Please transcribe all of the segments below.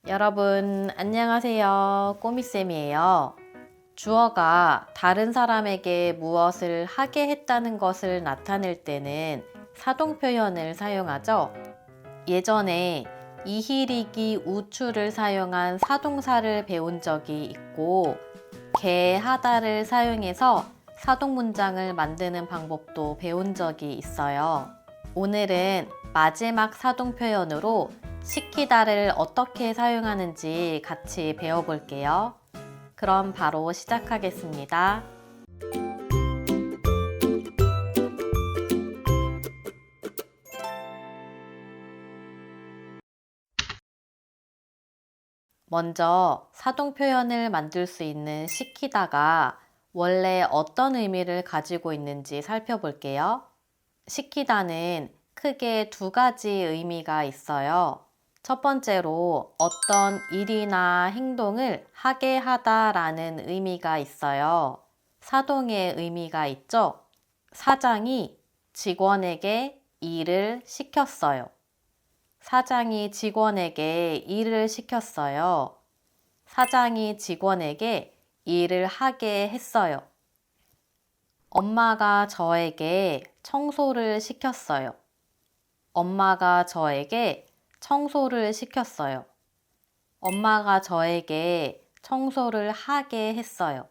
여러분, 안녕하세요. 꼬미쌤이에요. 주어가 다른 사람에게 무엇을 하게 했다는 것을 나타낼 때는 사동 표현을 사용하죠. 예전에 이희리기 우추를 사용한 사동사를 배운 적이 있고, 개하다를 사용해서 사동 문장을 만드는 방법도 배운 적이 있어요. 오늘은 마지막 사동 표현으로 시키다를 어떻게 사용하는지 같이 배워볼게요. 그럼 바로 시작하겠습니다. 먼저 사동 표현을 만들 수 있는 시키다가 원래 어떤 의미를 가지고 있는지 살펴볼게요. 시키다는 크게 두 가지 의미가 있어요. 첫 번째로 어떤 일이나 행동을 하게 하다라는 의미가 있어요. 사동의 의미가 있죠. 사장이 직원에게 일을 시켰어요. 사장이 직원에게 일을 시켰어요. 사장이 직원에게 일을 하게 했어요. 엄마가 저에게 청소를 시켰어요. 엄마가 저에게 청소를 시켰어요. 엄마가 저에게 청소를 하게 했어요.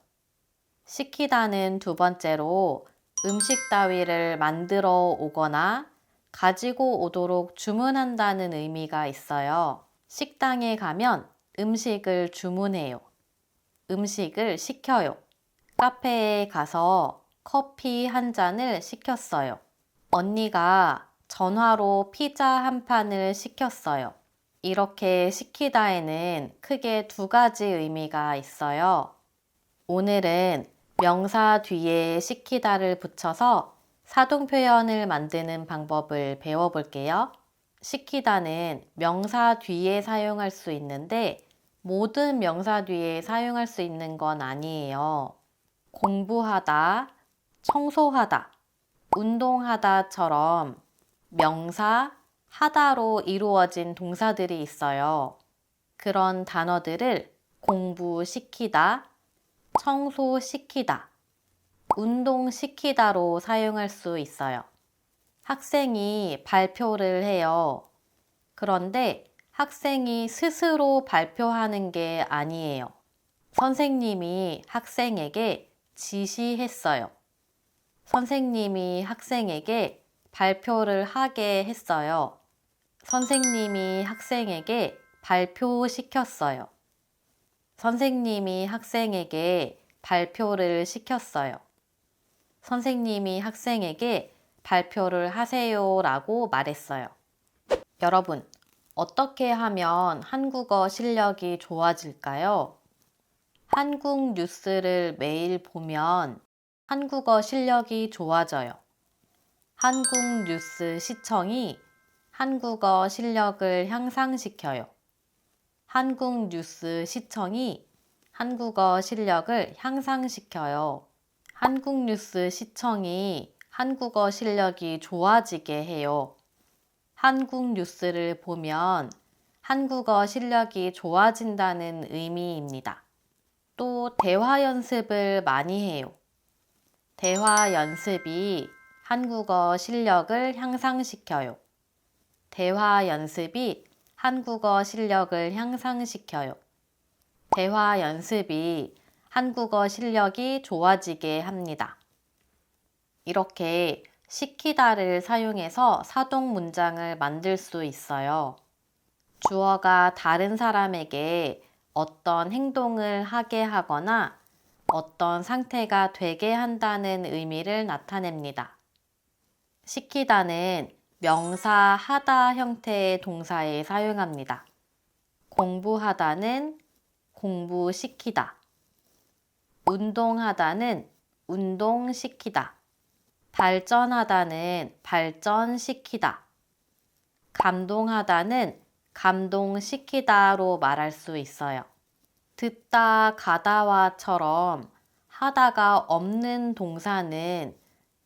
시키다는 두 번째로 음식 따위를 만들어 오거나 가지고 오도록 주문한다는 의미가 있어요. 식당에 가면 음식을 주문해요. 음식을 시켜요. 카페에 가서 커피 한 잔을 시켰어요. 언니가 전화로 피자 한 판을 시켰어요. 이렇게 시키다에는 크게 두 가지 의미가 있어요. 오늘은 명사 뒤에 시키다를 붙여서 사동 표현을 만드는 방법을 배워볼게요. 시키다는 명사 뒤에 사용할 수 있는데 모든 명사 뒤에 사용할 수 있는 건 아니에요. 공부하다, 청소하다, 운동하다처럼 명사, 하다로 이루어진 동사들이 있어요. 그런 단어들을 공부시키다, 청소시키다, 운동시키다로 사용할 수 있어요. 학생이 발표를 해요. 그런데 학생이 스스로 발표하는 게 아니에요. 선생님이 학생에게 지시했어요. 선생님이 학생에게 발표를 하게 했어요. 선생님이 학생에게 발표시켰어요. 선생님이 학생에게 발표를 시켰어요. 선생님이 학생에게 발표를 하세요 라고 말했어요. 여러분, 어떻게 하면 한국어 실력이 좋아질까요? 한국 뉴스를 매일 보면 한국어 실력이 좋아져요. 한국 뉴스 시청이 한국어 실력을 향상시켜요. 한국 뉴스 시청이 한국어 실력을 향상시켜요. 한국 뉴스 시청이 한국어 실력이 좋아지게 해요. 한국 뉴스를 보면 한국어 실력이 좋아진다는 의미입니다. 또 대화 연습을 많이 해요. 대화 연습이 한국어 실력을 향상시켜요. 대화 연습이 한국어 실력을 향상시켜요. 대화 연습이 한국어 실력이 좋아지게 합니다. 이렇게 시키다를 사용해서 사동 문장을 만들 수 있어요. 주어가 다른 사람에게 어떤 행동을 하게 하거나 어떤 상태가 되게 한다는 의미를 나타냅니다. 시키다는 명사 하다 형태의 동사에 사용합니다. 공부하다는 공부시키다. 운동하다는 운동시키다. 발전하다는 발전시키다. 감동하다는 감동시키다로 말할 수 있어요. 듣다 가다와처럼 하다가 없는 동사는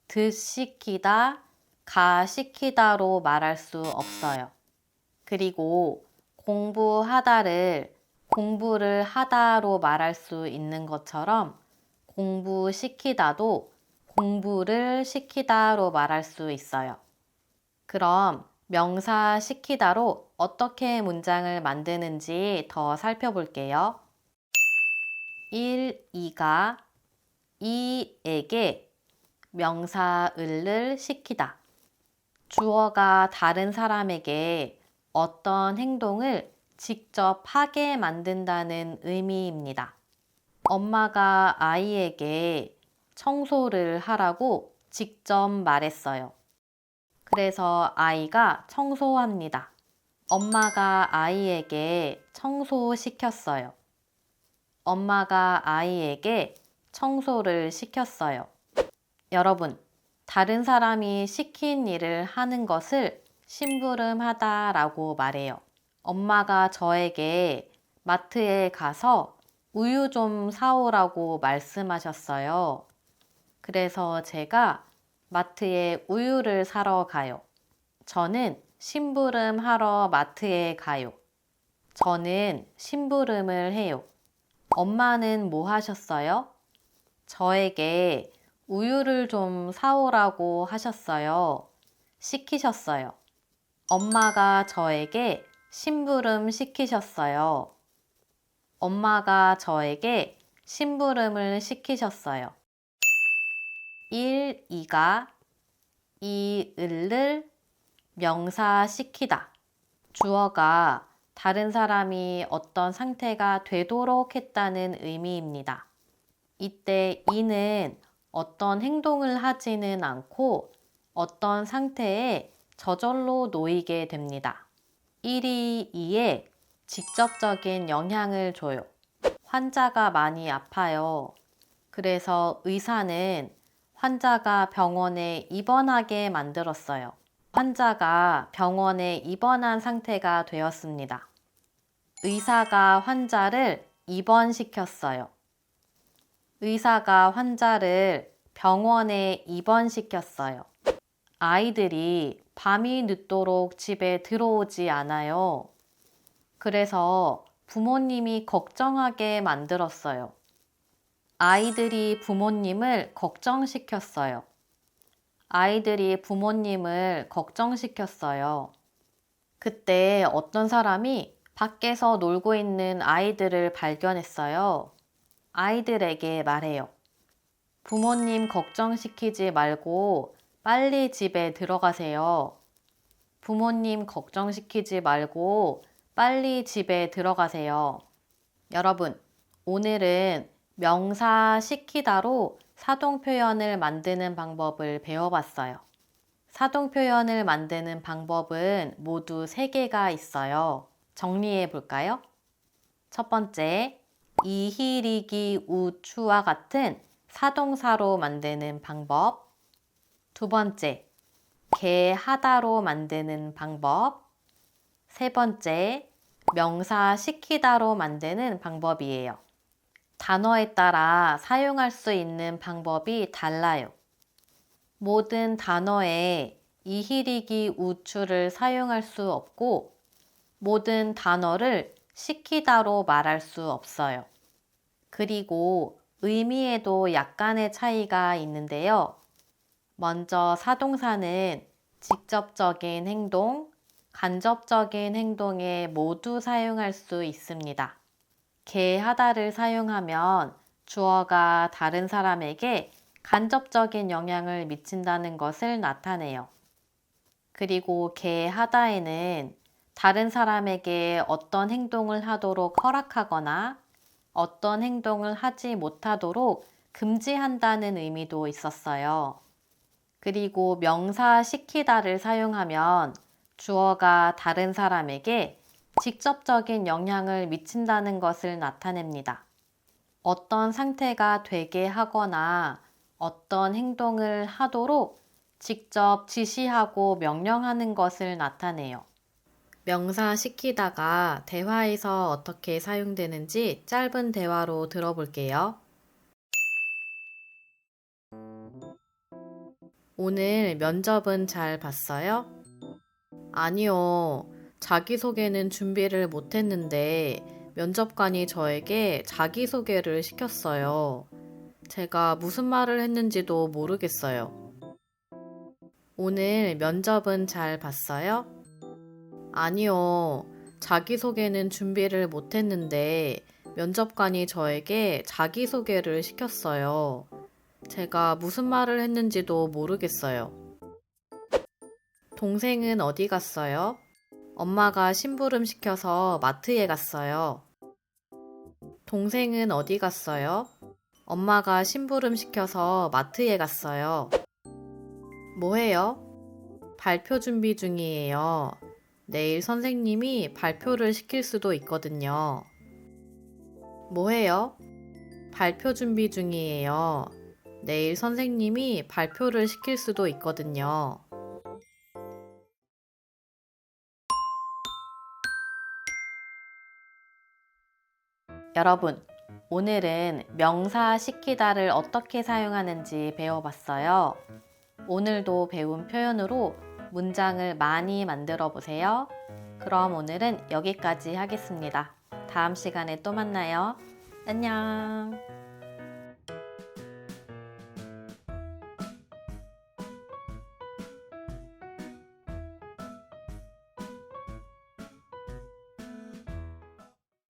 듣시키다, 가시키다로 말할 수 없어요. 그리고 공부하다를 공부를 하다로 말할 수 있는 것처럼 공부시키다도 공부를 시키다로 말할 수 있어요. 그럼 명사 시키다로 어떻게 문장을 만드는지 더 살펴볼게요. 1, 2가 이에게 명사 을을 시키다. 주어가 다른 사람에게 어떤 행동을 직접 하게 만든다는 의미입니다. 엄마가 아이에게 청소를 하라고 직접 말했어요. 그래서 아이가 청소합니다. 엄마가 아이에게 청소시켰어요. 엄마가 아이에게 청소를 시켰어요. 여러분, 다른 사람이 시킨 일을 하는 것을 심부름하다라고 말해요. 엄마가 저에게 마트에 가서 우유 좀 사오라고 말씀하셨어요. 그래서 제가 마트에 우유를 사러 가요. 저는 심부름하러 마트에 가요. 저는 심부름을 해요. 엄마는 뭐 하셨어요? 저에게 우유를 좀 사오라고 하셨어요. 시키셨어요. 엄마가 저에게 심부름 시키셨어요. 엄마가 저에게 심부름을 시키셨어요. 1, 2가 이을을 명사시키다. 주어가 다른 사람이 어떤 상태가 되도록 했다는 의미입니다. 이때 이는 어떤 행동을 하지는 않고 어떤 상태에 저절로 놓이게 됩니다. 1이 2에 직접적인 영향을 줘요. 환자가 많이 아파요. 그래서 의사는 환자가 병원에 입원하게 만들었어요. 환자가 병원에 입원한 상태가 되었습니다. 의사가 환자를 입원시켰어요. 의사가 환자를 병원에 입원시켰어요. 아이들이 밤이 늦도록 집에 들어오지 않아요. 그래서 부모님이 걱정하게 만들었어요. 아이들이 부모님을 걱정시켰어요. 아이들이 부모님을 걱정시켰어요. 그때 어떤 사람이 밖에서 놀고 있는 아이들을 발견했어요. 아이들에게 말해요. 부모님 걱정시키지 말고 빨리 집에 들어가세요. 부모님 걱정시키지 말고 빨리 집에 들어가세요. 여러분, 오늘은 명사 시키다로 사동 표현을 만드는 방법을 배워봤어요. 사동 표현을 만드는 방법은 모두 3개가 있어요. 정리해 볼까요? 첫 번째, 이히리기 우추와 같은 사동사로 만드는 방법. 두 번째, 개하다로 만드는 방법. 세 번째, 명사 시키다로 만드는 방법이에요. 단어에 따라 사용할 수 있는 방법이 달라요. 모든 단어에 이히리기 우추를 사용할 수 없고 모든 단어를 시키다로 말할 수 없어요. 그리고 의미에도 약간의 차이가 있는데요. 먼저 사동사는 직접적인 행동, 간접적인 행동에 모두 사용할 수 있습니다. 개하다를 사용하면 주어가 다른 사람에게 간접적인 영향을 미친다는 것을 나타내요. 그리고 개하다에는 다른 사람에게 어떤 행동을 하도록 허락하거나 어떤 행동을 하지 못하도록 금지한다는 의미도 있었어요. 그리고 명사 시키다를 사용하면 주어가 다른 사람에게 직접적인 영향을 미친다는 것을 나타냅니다. 어떤 상태가 되게 하거나 어떤 행동을 하도록 직접 지시하고 명령하는 것을 나타내요. 명사 시키다가 대화에서 어떻게 사용되는지 짧은 대화로 들어볼게요. 오늘 면접은 잘 봤어요? 아니요. 자기소개는 준비를 못했는데 면접관이 저에게 자기소개를 시켰어요. 제가 무슨 말을 했는지도 모르겠어요. 오늘 면접은 잘 봤어요? 아니요. 자기소개는 준비를 못했는데 면접관이 저에게 자기소개를 시켰어요. 제가 무슨 말을 했는지도 모르겠어요. 동생은 어디 갔어요? 엄마가 심부름 시켜서 마트에 갔어요. 동생은 어디 갔어요? 엄마가 심부름 시켜서 마트에 갔어요. 뭐해요? 발표 준비 중이에요. 내일 선생님이 발표를 시킬 수도 있거든요. 뭐해요? 발표 준비 중이에요. 내일 선생님이 발표를 시킬 수도 있거든요. 여러분, 오늘은 명사 시키다를 어떻게 사용하는지 배워봤어요. 오늘도 배운 표현으로 문장을 많이 만들어 보세요. 그럼 오늘은 여기까지 하겠습니다. 다음 시간에 또 만나요. 안녕.